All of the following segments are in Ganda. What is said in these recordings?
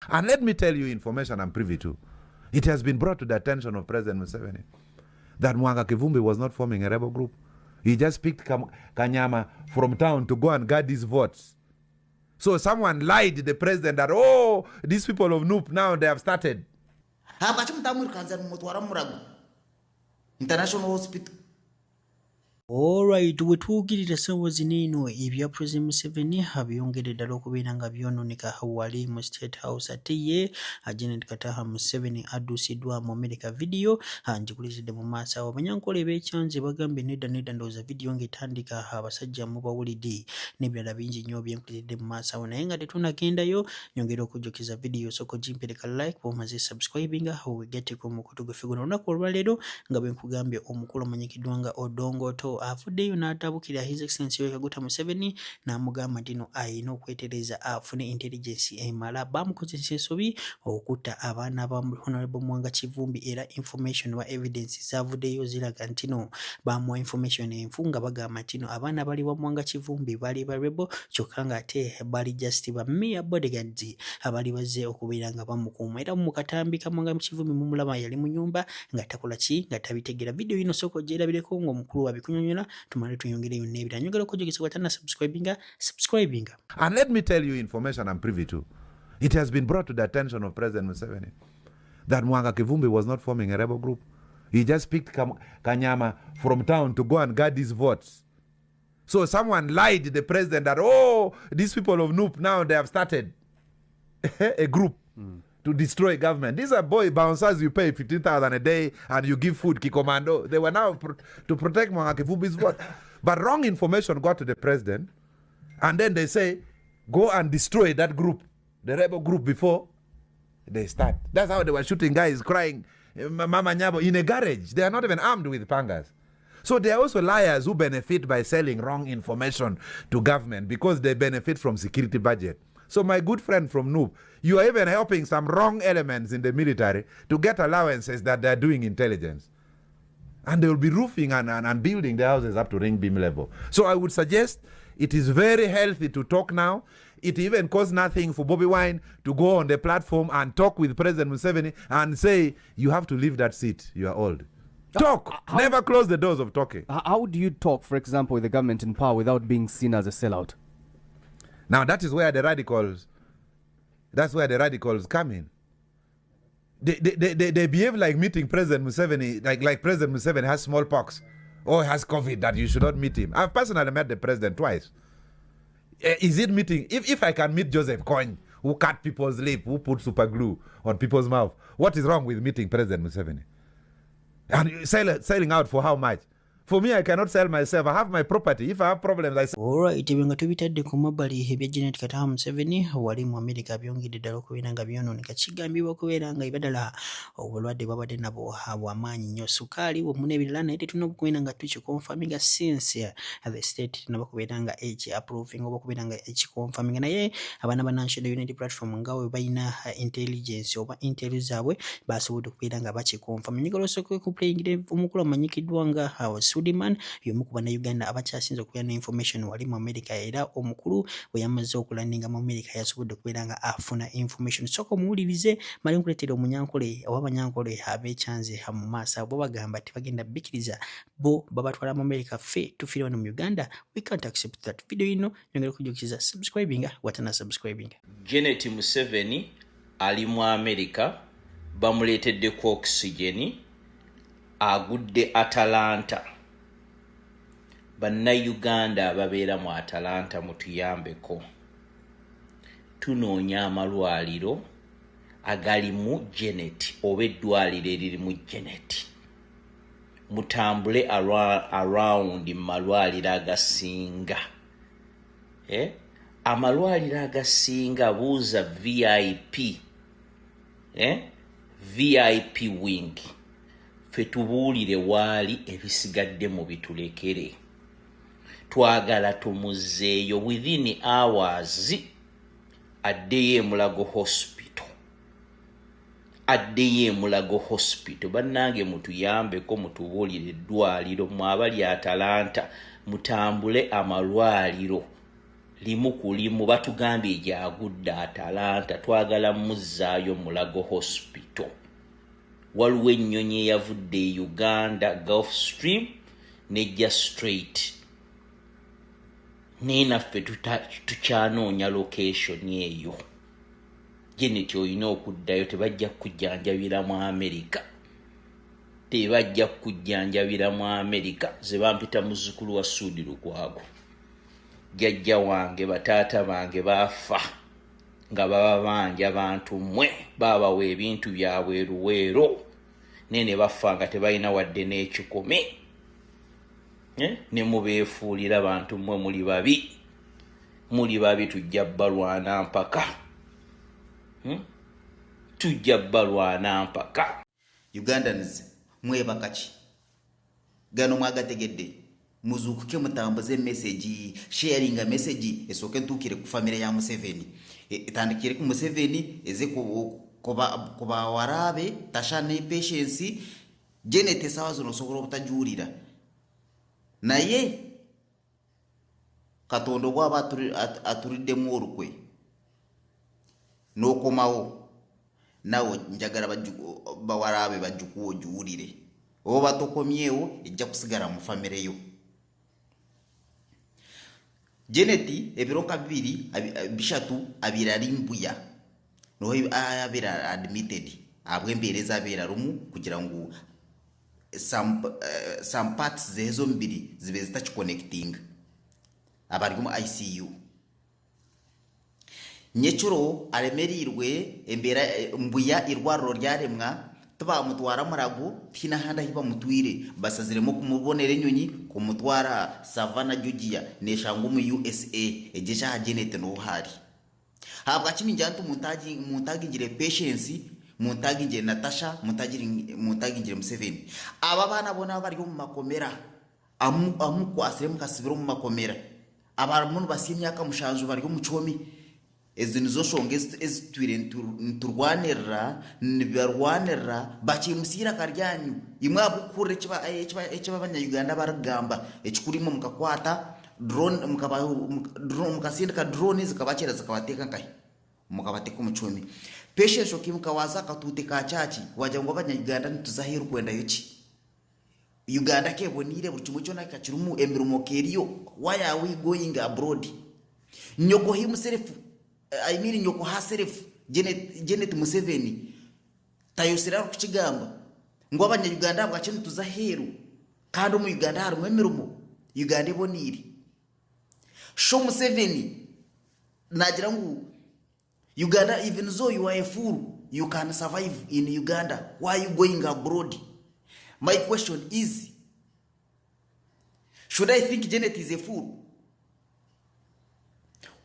And let me tell you information I'm privy to. It has been brought to the attention of President Museveni that Mwanga Kivumbi was not forming a rebel group. He just picked Kanyama from town to go and guard his votes. So someone lied to the president that, oh, these people of Noop, now they have started. International Hospital. Alright, wetuukirira ssaawa zino eno ebya President Museveni abyongedde ddala okubeera nga byonooneka wali mu State House ate ye Janet Kataha Museveni addusiddwa mu America video ngikulizidde mu maaso awo abanyankole b'ekyanze bagambye nedda ndowooza video ng'etandika abasajja mu bawulidde n'ebirala bingi nnyo byenkulizidde mu maaso awo naye nga tetunagendayo nyongera okujjukiza video soko gimpereka like bw'omaze subscribinga wegetteko mu kutu gwe figura olunaku olwaleero nga bwe nkugambye omukulu omanyikiddwa nga Odongoto afuddeyo n'atabukira His Excellency Kaguta Museveni n'amugamba nti no ayina okwetereza afune intelligence emala bamukozesa ensobi okutta abaana ba Honorable Mwanga Kivumbi era information wa evidence zavuddeyo ziraga nti no bamuwa information enfu nga bagamba nti no abaana bali wa Mwanga Kivumbi bali ba rebel kyokka nga ate bali just ba mere bodyguards abali bazze okubeera nga bamukuuma era mu katambi ka Mwanga Kivumbi mumulaba yali mu nyumba nga takola ki nga tabitegera video ino soko gyerabireko ng'omukulu wabikunyonyola tumale tuyongereyo n'ebira nyongera okujjukiza watana subscribinga. And let me tell you information I'm privy to. It has been brought to the attention of President Museveni that Mwanga Kivumbi was not forming a rebel group. He just picked Kanyama from town to go and guard his votes. So someone lied to the president that, oh, these people of Noop, now they have started a group to destroy government. These are boy bouncers you pay 15,000 a day and you give food, Kikomando. They were now to protect Mwanga Kivumbi's vote. But wrong information got to the president and then they say, go and destroy that group, the rebel group, before they start. That's how they were shooting guys crying, Mama Nyabo, in a garage. They are not even armed with pangas. So they are also liars who benefit by selling wrong information to government because they benefit from security budget. So my good friend from Noop, you are even helping some wrong elements in the military to get allowances that they are doing intelligence. And they will be roofing and building the houses up to ring beam level. So I would suggest it is very healthy to talk now. It even costs nothing for Bobby Wine to go on the platform and talk with President Museveni and say, you have to leave that seat, you are old. Talk. Never close the doors of talking. How do you talk, for example, with the government in power without being seen as a sellout? Now that is where the radicals, that's where the radicals come in. They behave like meeting President Museveni, like President Museveni has smallpox or has COVID, that you should not meet him. I've personally met the president twice. Is it meeting? If I can meet Joseph Kony, who cut people's lip, who put super glue on people's mouth, what is wrong with meeting President Museveni? And selling out for how much? For me, I cannot sell myself. I have my property. If I have problems, I sell. Alright, ebyo nga tubitadde ku mabbali ebya Janet Kataha Museveni wali mu America byongedde ddala okubeera nga byonooneka kigambibwa okubeera nga ibadala obulwadde babadde nabo bw'amaanyi nnyo sukaali wamu n'ebirala naye tetulina okubeera nga tukikonfaminga since the state nabo kubeera nga approving oba okubeera nga ekikonfaminga naye abaana ba National Unity Platform nga bwe balina intelligence oba intel zaabwe basobodde okubeera nga bakikonfaminga nyogera osooka okuplayingire omukulu amanyikiddwa nga Sudiman y'omu ku bannayuganda abakyasinze okubeera ne information wali mu America era omukulu bwe yamaze okulandinga mu America yasobodde okubeera nga afuna information soko muwulirize mali nkuleetera omunyankole oba abanyankole ab'ekyanze mu maaso abo bagamba tebagenda bikkiriza bo babatwala mu America ffe tufiire wano mu Uganda we can't accept that. Video ino nyongera okujjukiza subscribinga watana subscribinga. Janet Museveni ali mu America bamuleeteddeku oxygen agudde Atlanta. Bannayuganda ababeera mu Atlanta mutuyambeko. Tunoonya amalwaliro agalimu Janet oba eddwaliro eririmu Janet. Mutambule around malwaliro agasinga. Amalwaliro agasinga buuza VIP. VIP wing. Ffe tubuulire waali ebisigadde mu bitulekere. Twagala tumuzeeyo within hours addeyo e Mulago Hospital. Bannange mutuyambeko mutubuulire eddwaliro mwabali Atlanta mutambule amalwaliro limu ku limu batugambye gyagudde Atalanta twagala muzzaayo Mulago Hospital. Waliwo ennyonyi eyavudde e Uganda Gulfstream nejja straight. Naye naffe tukyanoonya location eyo. Janet olina okuddayo, tebajja kujjanjabira mu Amerika. Tebajja kujjanjabira mu Amerika. Ze bampita muzzukulu wa Sudi Lukwago. Jjajja wange bataata bange baafa nga baba banja bantu mmwe babawa ebintu byabwe eruweero nene bafa nga tebalina wadde n'ekikome. Ne mubeefuulira bantu mmwe muli babi tujja balwana mpaka. Tujja balwana mpaka. Ugandans mwebaka ki gano mwagategedde muzukuke mutambuze message sharing a message esoke ntukire ku family ya Museveni etandikire ku Museveni eze kuba warabe tashane patience Janet sawazo no sokoro butajurira naye katondo bwa aturide mu orukwe no komawo nawo njagara bawarabe bajuku ojurire oba tokomyewo ejja kusigara mu family yo. Janet ebiroka bibiri bishatu abirari mbuya no abira admitted abwembereza abira rumu kugira ngo some parts zezo mbiri zibe zitach connecting abari mu ICU nyechuro aremerirwe embera mbuya irwaro ryaremwa tuba mutwara Murago tina handa hiba mutwire basaziremo kumubonera enyonyi kumutwara Savannah Georgia neshangu mu USA ejesha Janet no hari habwa kimi njantu muntagi ngire patience muntagi ngire Natasha muntagi ngire Museveni aba bana bona bari mu makomera amu kwasire mukasibiro mu makomera abantu basimyaka mushanju bari mu chomi ezinizo shonge ezitwire nturwanira nibarwanira bakimusira karyanyu imwe abukure kiba banya Uganda baragamba ekikurimo mukakwata drone mukasindika drone zikabakira zikabateka nkai mukabateka umucumi peshe shoki mukawaza katute ka chachi waje ngo banya Uganda ntuzahira kwenda yoki Uganda kebonire buri kimwe cyo nakakirumu emirumo keriyo why are we going abroad nyoko himself I mean nyoko herself Janet Museveni tayosera kukigamba ngo abanya Uganda bwakintu tuzaheru kandi mu Uganda harimo emirumo Uganda ibonire show Museveni nagira ngo Uganda even though you are a fool you can survive in Uganda why are you going abroad? My question is, should I think Janet is a fool?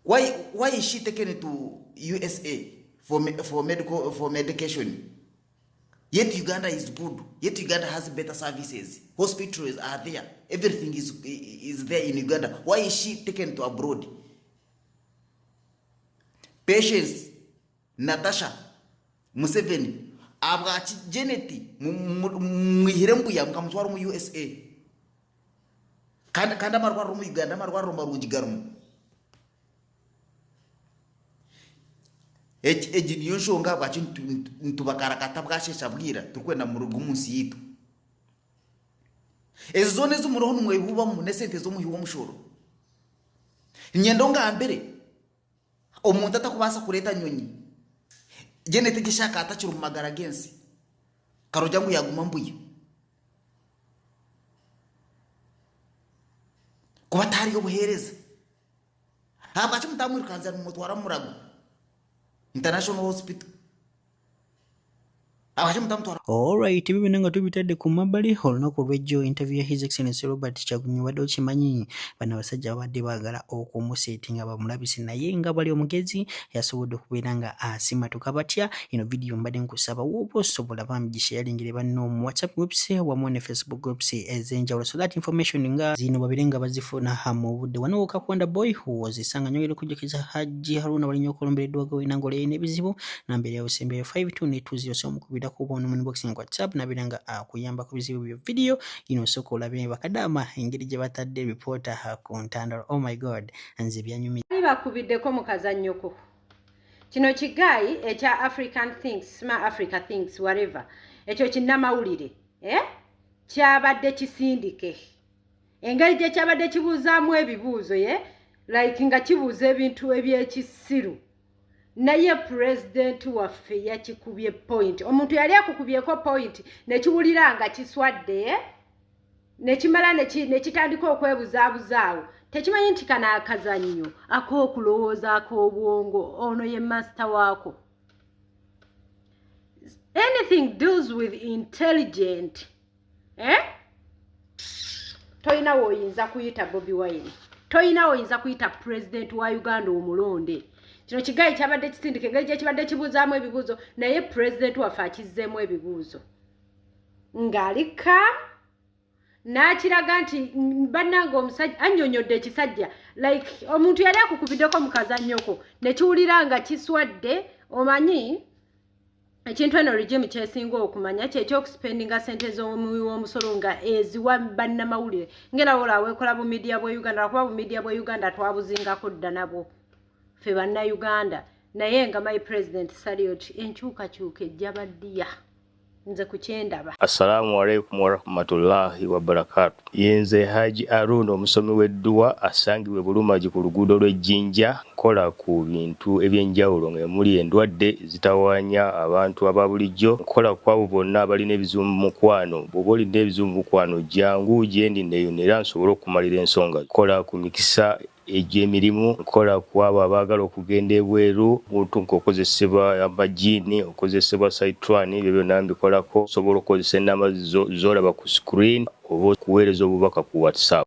Why is she taken to USA for medication? Yet Uganda is good. Yet Uganda has better services. Hospitals are there. Everything is there in Uganda. Why is she taken to abroad? Patience, Natasha, Museveni, abwachi Janet muhirembu ya mkamutwara mu USA. Kanda marwaro mu Uganda marwaro marujigarumu. Ejini yonshonga bwachi ntubakarakata bwashesha bwira tukwenda mu rugo munsi yitu. Ezone z'umuroho numwe huba mu nesente zo muhiwo mushoro. Nyendonga ambere omuntu atakubasa kureta nyonyi. Janet gishaka atacira umagara gensi. Karojya ngo yaguma mbuye. Kuba tari yo buhereza. Habwachi mutamwirukanza mu mutwara Murago International Hospital. Alright, bibi nanga tubitadde ku mabbali olunaku lw'ejjo interview ya His Excellency Robert Kyagulanyi wadde okimanyi bano abasajja badde baagala okumusetinga bamulabise naye nga bali omugezi yasobodde okubeera nga asimatuka batya. Ino video mbadde nkusaba woba osobola bamugishayalingire banno mu WhatsApp groups wamu ne Facebook groups ez'enjawulo so that information nga zino babire nga bazifuna mu budde wano Kakwanda boy wozisanga nyoyere kujjukiza Haji Haruna Walinnya okulombereddwa gawe nangole n'ebizibu nambere yawe sembe 52 ne 20 so mukubira kuba ono boxing WhatsApp nabiranga akuyamba ku bizibu byo video ino soko labe bakadama engeri gye batadde reporter ku ntandaro. Oh my god, nze byanyumi bakubiddeko mu kazannyoko kino kigayi ekya African Things, Smart Africa Things, whatever ekyo kinnamawulire kyabadde kisindike engeri gye kyabadde kibuuzaamu ebibuuzo like nga kibuuza ebintu ebyekisiru naye president waffe yakikubye point. Omuntu yali akukubyeko point nekiwulira nga kiswadde nekimala nekitandika okwebuzabuzaawo tekimanyi nti kana akazannyo ak'okulowooza ak'obwongo ono ye master waako. Anything deals with intelligent toyina woyinza kuyita Bobi Wine, toyina woyinza kuyita president wa Uganda omulonde. Kino kigayi kyabadde kisindike engeri gye kibadde kibuuzaamu ebibuuzo naye president waffe akizzeemu ebibuuzo ng'alika n'akiraga nti bannanga omusajja annyonnyodde ekisajja like omuntu yali akukubiddeko mu kazannyoko nekiwulira nga kiswadde. Omanyi ekintu eno regime kyesinga okumanya kyekyokuspendinga sente z'omuwi w'omusolo nga eziwa bannamawulire ngerawo olaweekola bu media bwe Uganda lwakuba bu media bwe Uganda twabuzingako dda nabwo ffe bannayuganda naye nga my president Sariot enkyukakyuka ejja baddiya nze ku kyendaba. Assalamu alaikum warahmatullahi wabarakatuh. Yenze Haji Arun omusomi w'edduwa asangibwe Bulumagi ku luguudo lw'Ejjinja nkola ku bintu ebyenjawulo ng'emuli endwadde zitawaanya abantu aba bulijjo. Nkola ku abo bonna abalina ebizibu mu mukwano. Bw'oba olina ebizibu mu mukwano jjangu gyendi neeyonera nsobole okumalira ensonga. Nkola ku mikisa egy'emirimu, nkola ku abo abaagala okugenda ebweru ng'okozesebwa amajiini, okozesebwa Saitran, ebyo byonna mbikolako. Osobola okukozesa ennamba z'olaba ku screen oba okuweereza obubaka ku WhatsApp.